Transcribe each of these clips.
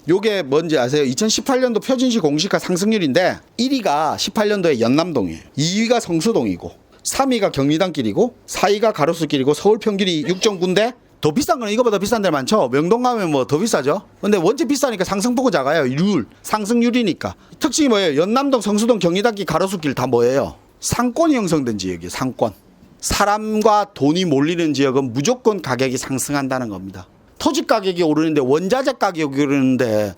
요게 뭔지 아세요? 2018년도 표준시 공시가 상승률인데 1위가 18년도에 연남동이에요. 2위가 성수동이고 3위가 경리단길이고 4위가 가로수길이고 서울 평균이 6.9인데 더 비싼 거는 이거보다 비싼 데 많죠. 명동 가면 뭐 더 비싸죠. 근데 원체 비싸니까 상승폭은 작아요. 상승률이니까. 특징이 뭐예요? 연남동, 성수동, 경리단길, 가로수길 다 뭐예요? 상권이 형성된 지역이에요. 상권. 사람과 돈이 몰리는 지역은 무조건 가격이 상승한다는 겁니다. 토지 가격이 오르는데 원자재 가격이 오르는데,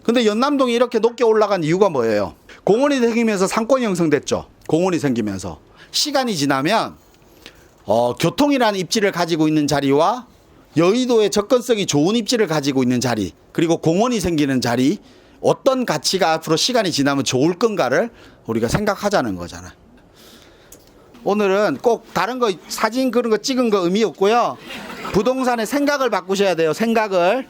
근데 연남동이 이렇게 높게 올라간 이유가 뭐예요? 공원이 생기면서 상권이 형성됐죠. 공원이 생기면서 시간이 지나면 교통이라는 입지를 가지고 있는 자리와 여의도의 접근성이 좋은 입지를 가지고 있는 자리, 그리고 공원이 생기는 자리, 어떤 가치가 앞으로 시간이 지나면 좋을 건가를 우리가 생각하자는 거잖아요. 오늘은 꼭 다른 거 사진 그런 거 찍은 거 의미 없고요. 부동산의 생각을 바꾸셔야 돼요. 생각을.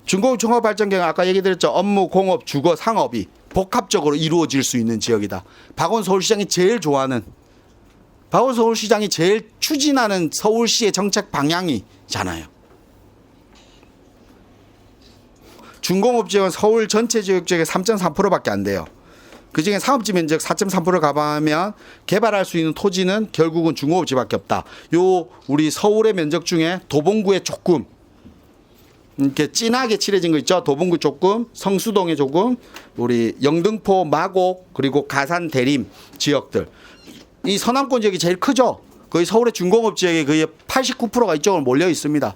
중공업 종합발전계획 아까 얘기 드렸죠. 업무, 공업, 주거, 상업이 복합적으로 이루어질 수 있는 지역이다. 박원 서울시장이 제일 좋아하는, 박원 서울시장이 제일 추진하는 서울시의 정책 방향이잖아요. 중공업 지역은 서울 전체 지역 지역의 3.3%밖에 안 돼요. 그중에 상업지 면적 4.3% 가방하면 개발할 수 있는 토지는 결국은 중공업지밖에 없다. 요 우리 서울의 면적 중에 도봉구에 조금 이렇게 진하게 칠해진 거 있죠. 도봉구 조금, 성수동에 조금, 우리 영등포, 마곡, 그리고 가산, 대림 지역들. 이 서남권 지역이 제일 크죠. 거의 서울의 중공업 지역의 거의 89%가 이쪽으로 몰려 있습니다.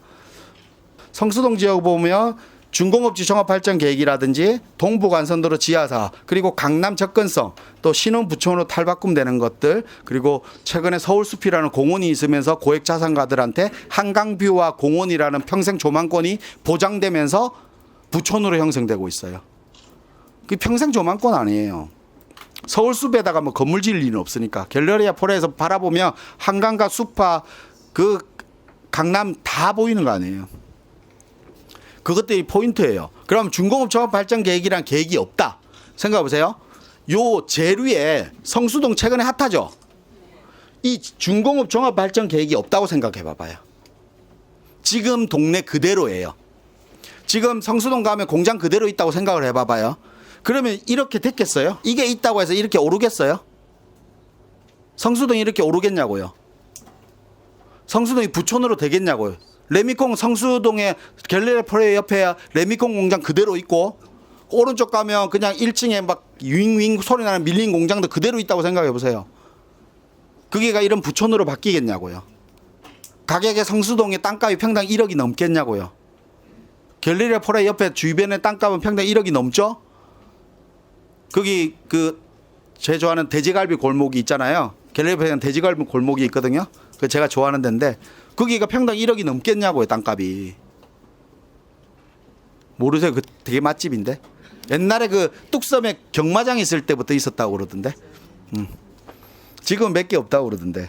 성수동 지역 보면 중공업지 종합발전계획이라든지 동부간선도로 지하사, 그리고 강남 접근성, 또 신혼 부촌으로 탈바꿈되는 것들, 그리고 최근에 서울숲이라는 공원이 있으면서 고액 자산가들한테 한강뷰와 공원이라는 평생 조망권이 보장되면서 부촌으로 형성되고 있어요. 그 평생 조망권 아니에요. 서울숲에다가 뭐 건물 지을 일은 없으니까. 갤러리아 포레에서 바라보면 한강과 숲과 그 강남 다 보이는 거 아니에요. 그것들이 포인트예요. 그럼 중공업 종합발전계획이란 계획이 없다 생각해 보세요. 요 제류에 성수동 최근에 핫하죠. 이 중공업 종합발전계획이 없다고 생각해 봐봐요. 지금 동네 그대로예요. 지금 성수동 가면 공장 그대로 있다고 생각을 해 봐봐요. 그러면 이렇게 됐겠어요? 이게 있다고 해서 이렇게 오르겠어요? 성수동이 이렇게 오르겠냐고요? 성수동이 부촌으로 되겠냐고요? 레미콩 성수동에 갤러리아 포레 옆에 레미콩 공장 그대로 있고, 오른쪽 가면 그냥 1층에 막 윙윙 소리 나는 밀린 공장도 그대로 있다고 생각해 보세요. 그게가 이런 부촌으로 바뀌겠냐고요. 가격의 성수동의 땅값이 평당 1억이 넘겠냐고요. 갤러리아 포레 옆에 주변의 땅값은 평당 1억이 넘죠. 거기 제 좋아하는 돼지갈비 골목이 있잖아요. 갤러리아 포레에 돼지갈비 골목이 있거든요. 그 제가 좋아하는 데인데 거기가 평당 1억이 넘겠냐고요. 땅값이. 모르세요? 그 되게 맛집인데. 옛날에 그 뚝섬에 경마장 있을 때부터 있었다고 그러던데. 지금 몇 개 없다고 그러던데.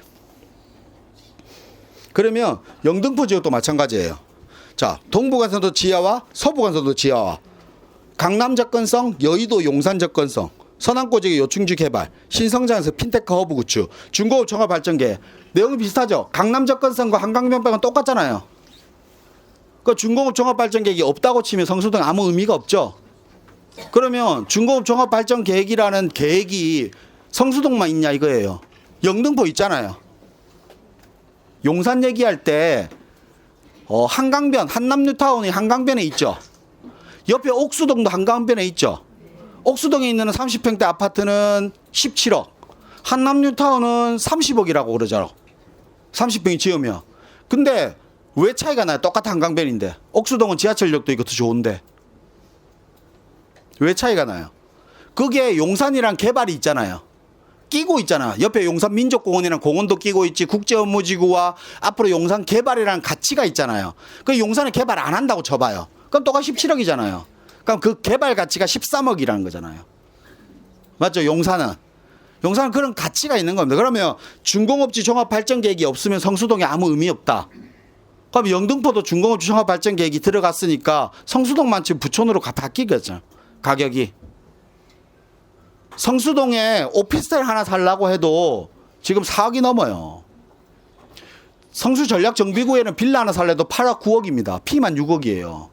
그러면 영등포 지역도 마찬가지예요. 자, 동부간선도 지하와 서부간선도 지하와 강남 접근성, 여의도 용산 접근성, 서남권 지역의 요충지 개발, 신성장에서 핀테크 허브 구축, 중공업 종합발전계획 내용이 비슷하죠. 강남 접근성과 한강변방은 똑같잖아요. 그 중공업 종합발전계획이 없다고 치면 성수동 아무 의미가 없죠. 그러면 중공업 종합발전계획이라는 계획이 성수동만 있냐 이거예요. 영등포 있잖아요. 용산 얘기할 때 한강변, 한남뉴타운이 한강변에 있죠. 옆에 옥수동도 한강변에 있죠. 옥수동에 있는 30평대 아파트는 17억, 한남뉴타운은 30억이라고 그러잖아. 30평이 지으면. 근데 왜 차이가 나요? 똑같은 한강변인데. 옥수동은 지하철역도 있고 더 좋은데. 왜 차이가 나요? 그게 용산이란 개발이 있잖아요. 끼고 있잖아. 옆에 용산 민족공원이랑 공원도 끼고 있지. 국제업무지구와 앞으로 용산 개발이라는 가치가 있잖아요. 그 용산에 개발 안 한다고 쳐봐요. 그럼 똑같이 17억이잖아요. 그럼 그 개발 가치가 13억이라는 거잖아요. 맞죠? 용산은 그런 가치가 있는 겁니다. 그러면 중공업지 종합발전계획이 없으면 성수동에 아무 의미 없다. 그럼 영등포도 중공업지 종합발전계획이 들어갔으니까 성수동만 지금 부촌으로 바뀌겠죠. 가격이. 성수동에 오피스텔 하나 살라고 해도 지금 4억이 넘어요. 성수 전략 정비구에는 빌라 하나 살래도 8억 9억입니다. 피만 6억이에요.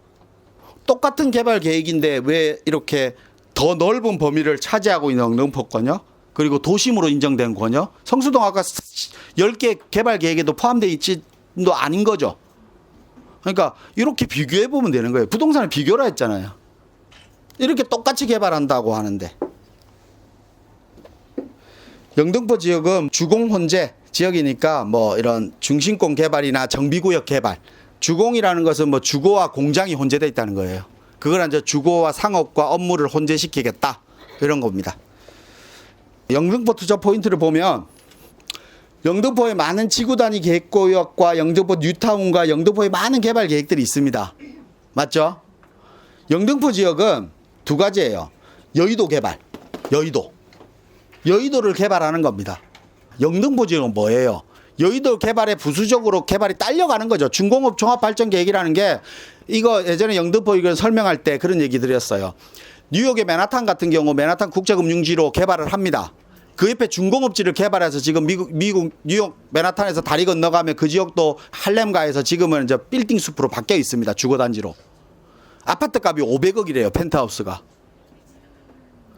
똑같은 개발 계획인데 왜 이렇게 더 넓은 범위를 차지하고 있는 영등포권요? 그리고 도심으로 인정된 권요? 성수동 아까 10개 개발 계획에도 포함되어 있지도 아닌 거죠. 그러니까 이렇게 비교해 보면 되는 거예요. 부동산을 비교라 했잖아요. 이렇게 똑같이 개발한다고 하는데. 영등포 지역은 주공 혼재 지역이니까 뭐 이런 중심권 개발이나 정비구역 개발. 주공이라는 것은 뭐 주거와 공장이 혼재되어 있다는 거예요. 그걸 이제 주거와 상업과 업무를 혼재시키겠다. 이런 겁니다. 영등포 투자 포인트를 보면 영등포에 많은 지구 단위 계획구역과 영등포 뉴타운과 영등포에 많은 개발 계획들이 있습니다. 맞죠? 영등포 지역은 두 가지예요. 여의도 개발, 여의도를 개발하는 겁니다. 영등포 지역은 뭐예요? 여의도 개발에 부수적으로 개발이 딸려가는 거죠. 중공업 종합발전계획이라는 게 이거 예전에 영등포 이걸 설명할 때 그런 얘기 드렸어요. 뉴욕의 맨하탄 같은 경우 맨하탄 국제금융지로 개발을 합니다. 그 옆에 중공업지를 개발해서 지금 미국 뉴욕 맨하탄에서 다리 건너가면 그 지역도 할렘가에서 지금은 이제 빌딩 숲으로 바뀌어 있습니다. 주거단지로. 아파트 값이 500억이래요. 펜트하우스가.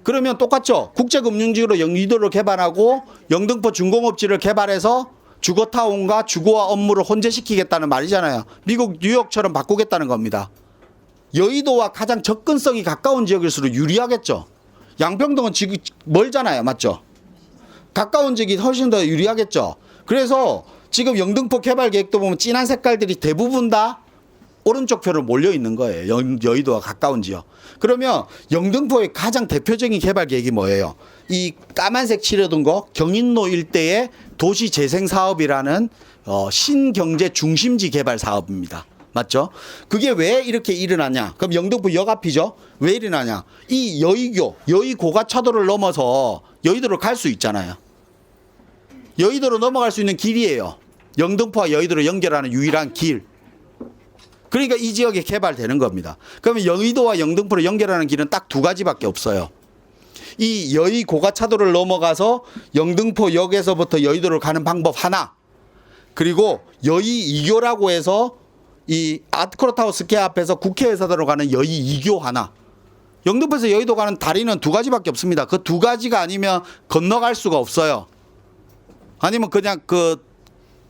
그러면 똑같죠. 국제금융지로 여의도를 개발하고 영등포 중공업지를 개발해서 주거타운과 주거와 업무를 혼재시키겠다는 말이잖아요. 미국 뉴욕처럼 바꾸겠다는 겁니다. 여의도와 가장 접근성이 가까운 지역일수록 유리하겠죠. 양평동은 지금 멀잖아요. 맞죠? 가까운 지역이 훨씬 더 유리하겠죠. 그래서 지금 영등포 개발 계획도 보면 진한 색깔들이 대부분 다 오른쪽 표로 몰려 있는 거예요. 여의도와 가까운 지역. 그러면 영등포의 가장 대표적인 개발 계획이 뭐예요? 이 까만색 칠해둔 거 경인로 일대의 도시재생사업이라는 신경제 중심지 개발 사업입니다. 맞죠? 그게 왜 이렇게 일어나냐? 그럼 영등포 역 앞이죠? 왜 일어나냐? 이 여의고가차도를 넘어서 여의도로 갈 수 있잖아요. 여의도로 넘어갈 수 있는 길이에요. 영등포와 여의도를 연결하는 유일한 길. 그러니까 이 지역에 개발되는 겁니다. 그러면 여의도와 영등포를 연결하는 길은 딱 두 가지밖에 없어요. 이 여의고가차도를 넘어가서 영등포역에서부터 여의도를 가는 방법 하나, 그리고 여의2교라고 해서 이 아트코르타워 스퀘어 앞에서 국회의사당으로 가는 여의2교 하나. 영등포에서 여의도 가는 다리는 두 가지밖에 없습니다. 그 두 가지가 아니면 건너갈 수가 없어요. 아니면 그냥 그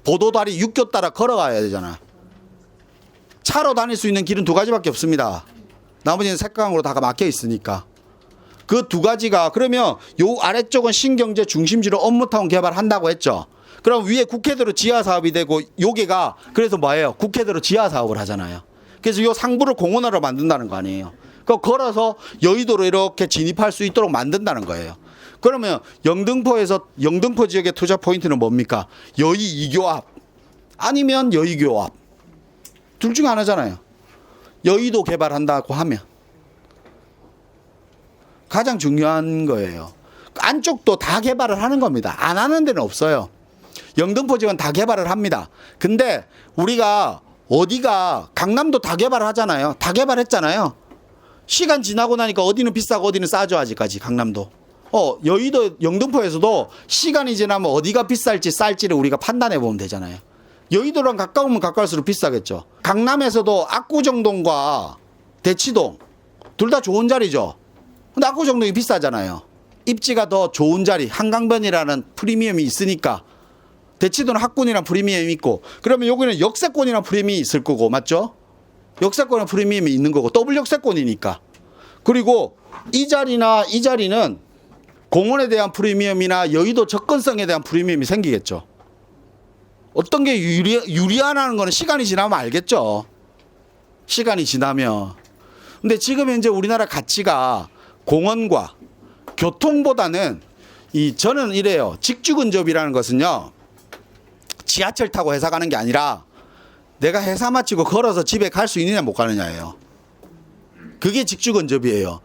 보도다리 6교 따라 걸어가야 되잖아요. 차로 다닐 수 있는 길은 두 가지밖에 없습니다. 나머지는 색강으로 다 막혀 있으니까. 그 두 가지가 그러면 요 아래쪽은 신경제 중심지로 업무타운 개발한다고 했죠. 그럼 위에 국회대로 지하 사업이 되고 요게가 그래서 뭐예요? 국회대로 지하 사업을 하잖아요. 그래서 요 상부를 공원화로 만든다는 거 아니에요. 그 걸어서 여의도로 이렇게 진입할 수 있도록 만든다는 거예요. 그러면 영등포 지역의 투자 포인트는 뭡니까? 여의2교 앞 아니면 여의2교 앞. 둘 중에 하나잖아요. 여의도 개발한다고 하면 가장 중요한 거예요. 안쪽도 다 개발을 하는 겁니다. 안 하는 데는 없어요. 영등포 지역은 다 개발을 합니다. 근데 우리가 어디가 강남도 다 개발을 하잖아요. 다 개발했잖아요. 시간 지나고 나니까 어디는 비싸고 어디는 싸죠. 아직까지 강남도. 여의도 영등포에서도 시간이 지나면 어디가 비쌀지 쌀지를 우리가 판단해 보면 되잖아요. 여의도랑 가까우면 가까울수록 비싸겠죠. 강남에서도 압구정동과 대치동 둘 다 좋은 자리죠. 근데 압구정동이 비싸잖아요. 입지가 더 좋은 자리 한강변이라는 프리미엄이 있으니까. 대치도는 학군이랑 프리미엄이 있고 그러면 여기는 역세권이랑 프리미엄이 있을 거고 맞죠? 역세권이랑 프리미엄이 있는 거고 더블 역세권이니까. 그리고 이 자리는 공원에 대한 프리미엄이나 여의도 접근성에 대한 프리미엄이 생기겠죠. 어떤 게 유리하다는 거는 시간이 지나면 알겠죠. 시간이 지나면. 근데 지금 현재 우리나라 가치가 공원과 교통보다는 저는 이래요. 직주근접이라는 것은요. 지하철 타고 회사 가는 게 아니라 내가 회사 마치고 걸어서 집에 갈 수 있느냐 못 가느냐예요. 그게 직주근접이에요.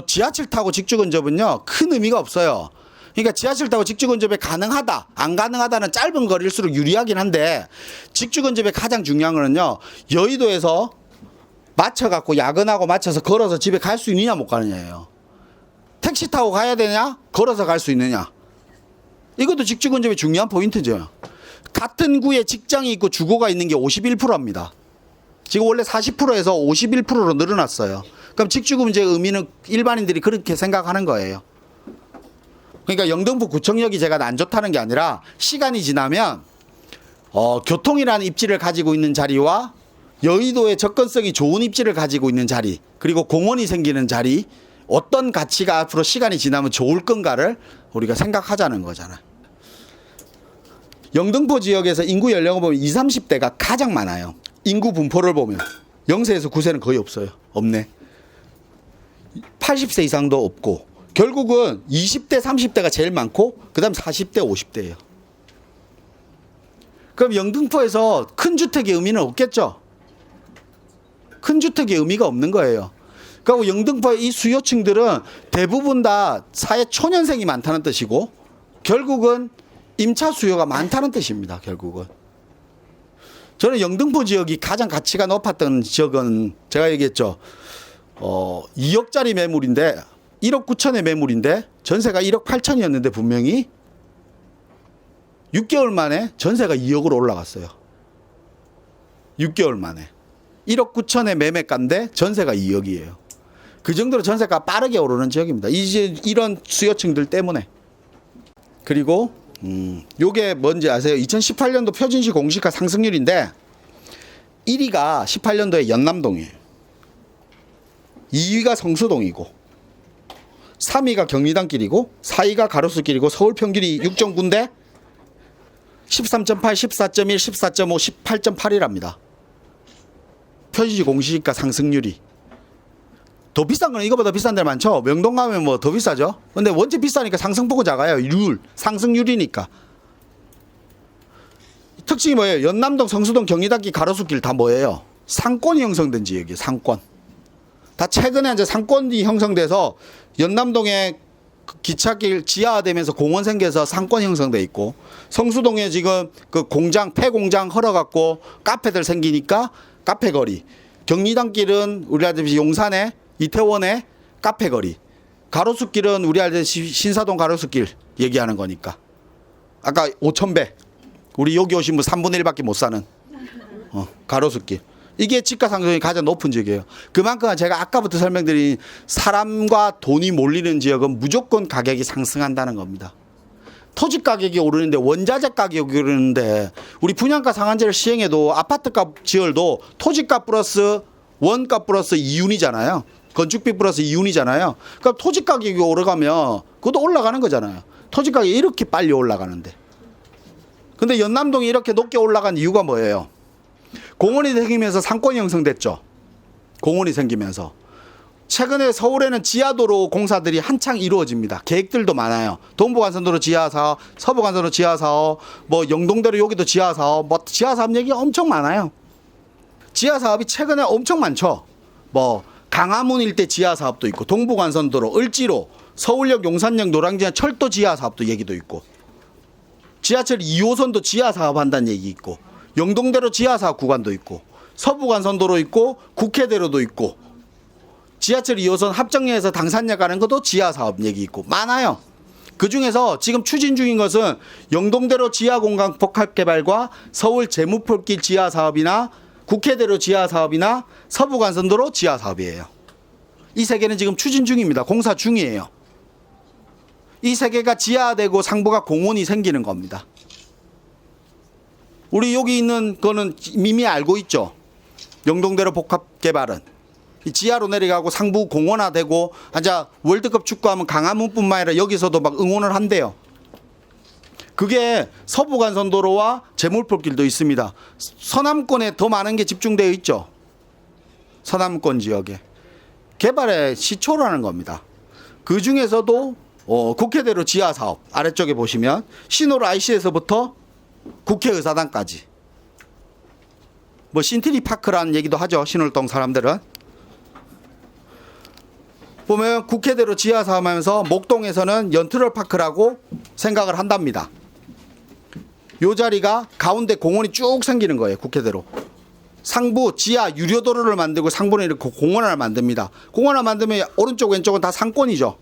지하철 타고 직주근접은요. 큰 의미가 없어요. 그러니까 지하철 타고 직주근접에 가능하다 안 가능하다는 짧은 거리일수록 유리하긴 한데 직주근접에 가장 중요한 거는요. 여의도에서 맞춰갖고 야근하고 맞춰서 걸어서 집에 갈 수 있느냐 못 가느냐예요. 택시 타고 가야 되냐? 걸어서 갈 수 있느냐? 이것도 직주근접의 중요한 포인트죠. 같은 구에 직장이 있고 주거가 있는 게 51%입니다. 지금 원래 40%에서 51%로 늘어났어요. 그럼 직주근접의 의미는 일반인들이 그렇게 생각하는 거예요. 그러니까 영등포 구청역이 제가 안 좋다는 게 아니라 시간이 지나면 교통이라는 입지를 가지고 있는 자리와 여의도의 접근성이 좋은 입지를 가지고 있는 자리, 그리고 공원이 생기는 자리, 어떤 가치가 앞으로 시간이 지나면 좋을 건가를 우리가 생각하자는 거잖아요. 영등포 지역에서 인구 연령을 보면 20, 30대가 가장 많아요. 인구 분포를 보면 0세에서 9세는 거의 없어요. 없네. 80세 이상도 없고, 결국은 20대, 30대가 제일 많고 그 다음 40대, 50대예요. 그럼 영등포에서 큰 주택의 의미는 없겠죠? 큰 주택의 의미가 없는 거예요. 그리고 영등포의 이 수요층들은 대부분 다 사회 초년생이 많다는 뜻이고, 결국은 임차 수요가 많다는 뜻입니다. 결국은. 저는 영등포 지역이 가장 가치가 높았던 지역은 제가 얘기했죠. 2억짜리 매물인데 1억 9천의 매물인데 전세가 1억 8천이었는데 분명히 6개월 만에 전세가 2억으로 올라갔어요. 6개월 만에. 1억 9천의 매매가인데 전세가 2억이에요. 그 정도로 전세가 빠르게 오르는 지역입니다. 이제 이런 수요층들 때문에. 그리고 요게 뭔지 아세요? 2018년도 표준시 공시가 상승률인데 1위가 18년도에 연남동이에요. 2위가 성수동이고 3위가 경리단길이고 4위가 가로수길이고 서울 평균이 6.9인데 13.8, 14.1, 14.5, 18.8이랍니다. 표준시 공시지가 상승률이. 더 비싼 건 이거보다 비싼 데 많죠. 명동 가면 뭐 더 비싸죠. 근데 원체 비싸니까 상승폭은 작아요. 상승률이니까. 특징이 뭐예요? 연남동, 성수동, 경리단길, 가로수길 다 뭐예요? 상권이 형성된 지역이에요. 상권. 다 최근에 이제 상권이 형성돼서 연남동에 기차길 지하화되면서 공원 생겨서 상권 형성돼 있고, 성수동에 지금 그 공장, 폐공장 헐어갖고 카페들 생기니까 카페거리. 경리단길은 우리 알듯이 용산에 이태원의 카페거리. 가로수길은 우리 알듯이 신사동 가로수길 얘기하는 거니까. 아까 5,000배. 우리 여기 오신 분 3분의 1밖에 못 사는 가로수길. 이게 집가 상승이 가장 높은 지역이에요. 그만큼 제가 아까부터 설명드린 사람과 돈이 몰리는 지역은 무조건 가격이 상승한다는 겁니다. 토지 가격이 오르는데 원자재 가격이 오르는데 우리 분양가 상한제를 시행해도 아파트값 지열도 토지값 플러스 원값 플러스 이윤이잖아요. 건축비 플러스 이윤이잖아요. 그러니까 토지 가격이 오르가면 그것도 올라가는 거잖아요. 토지 가격이 이렇게 빨리 올라가는데. 근데 연남동이 이렇게 높게 올라간 이유가 뭐예요? 공원이 생기면서 상권이 형성됐죠. 공원이 생기면서. 최근에 서울에는 지하도로 공사들이 한창 이루어집니다. 계획들도 많아요. 동부간선도로 지하사업, 서부간선도로 지하사업, 뭐 영동대로 여기도 지하사업, 뭐 지하사업 얘기 엄청 많아요. 지하사업이 최근에 엄청 많죠. 뭐 강화문 일대 지하사업도 있고, 동부간선도로, 을지로, 서울역, 용산역, 노량진 철도 지하사업도 얘기도 있고, 지하철 2호선도 지하사업 한다는 얘기 있고, 영동대로 지하사업 구간도 있고, 서부간선도로 있고, 국회대로도 있고, 지하철 2호선 합정역에서 당산역 가는 것도 지하사업 얘기 있고 많아요. 그중에서 지금 추진 중인 것은 영동대로 지하공간 복합개발과 서울 재무폴길 지하사업이나 국회대로 지하사업이나 서부간선도로 지하사업이에요. 이 세 개는 지금 추진 중입니다. 공사 중이에요. 이 세 개가 지하되고 상부가 공원이 생기는 겁니다. 우리 여기 있는 거는 이미 알고 있죠. 영동대로 복합개발은 지하로 내려가고 상부 공원화되고, 하자 월드컵 축구하면 강화문뿐만 아니라 여기서도 막 응원을 한대요. 그게 서부간선도로와 제물폴길도 있습니다. 서남권에 더 많은 게 집중되어 있죠. 서남권 지역에 개발의 시초라는 겁니다. 그 중에서도 국회대로 지하사업 아래쪽에 보시면 신호로 IC에서부터 국회의사당까지, 뭐 신트리파크라는 얘기도 하죠. 신월동 사람들은. 보면 국회대로 지하사업하면서 목동에서는 연트럴파크라고 생각을 한답니다. 요 자리가 가운데 공원이 쭉 생기는 거예요. 국회대로. 상부 지하 유료도로를 만들고 상부는 이렇게 공원을 만듭니다. 공원을 만들면 오른쪽 왼쪽은 다 상권이죠.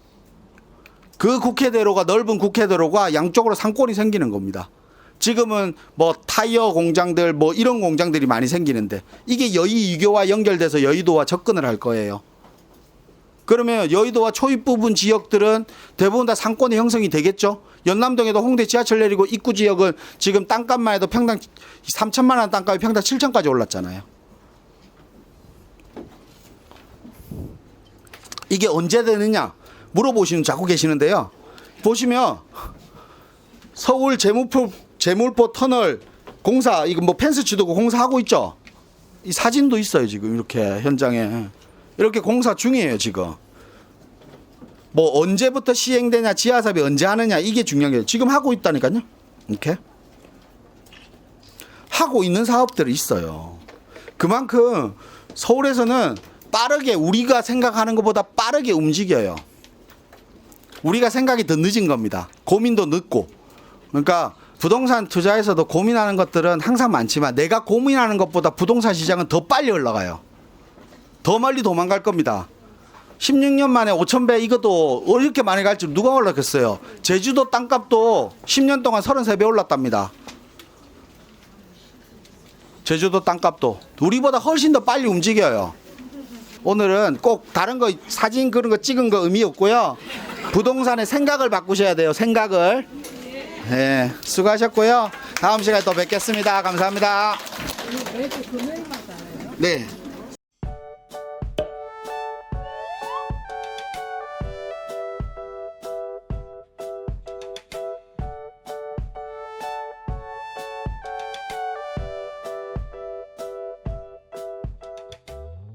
그 국회대로가 넓은 국회대로가 양쪽으로 상권이 생기는 겁니다. 지금은 뭐 타이어 공장들 뭐 이런 공장들이 많이 생기는데 이게 여의 이교와 연결돼서 여의도와 접근을 할 거예요. 그러면 여의도와 초입 부분 지역들은 대부분 다 상권이 형성이 되겠죠. 연남동에도 홍대 지하철 내리고 입구 지역은 지금 땅값만 해도 평당 3천만 원 땅값이 평당 7천까지 올랐잖아요. 이게 언제 되느냐 물어보시는 자꾸 계시는데요. 보시면 서울 제물포 터널 공사 이거 뭐 펜스 치고 공사하고 있죠. 이 사진도 있어요. 지금 이렇게 현장에 이렇게 공사 중이에요. 지금 뭐 언제부터 시행되냐 지하사업이 언제 하느냐 이게 중요한 거예요. 지금 하고 있다니까요. 이렇게 하고 있는 사업들이 있어요. 그만큼 서울에서는 빠르게 우리가 생각하는 것보다 빠르게 움직여요. 우리가 생각이 더 늦은 겁니다. 고민도 늦고. 그러니까 부동산 투자에서도 고민하는 것들은 항상 많지만 내가 고민하는 것보다 부동산 시장은 더 빨리 올라가요. 더 멀리 도망갈 겁니다. 16년 만에 5,000배 이것도 이렇게 많이 갈 줄 누가 몰랐겠어요. 제주도 땅값도 10년 동안 33배 올랐답니다. 제주도 땅값도 우리보다 훨씬 더 빨리 움직여요. 오늘은 꼭 다른 거 사진 그런 거 찍은 거 의미 없고요. 부동산의 생각을 바꾸셔야 돼요. 생각을. 네, 수고하셨고요. 다음 시간에 또 뵙겠습니다. 감사합니다. 매주 금요일마다 해요? 네.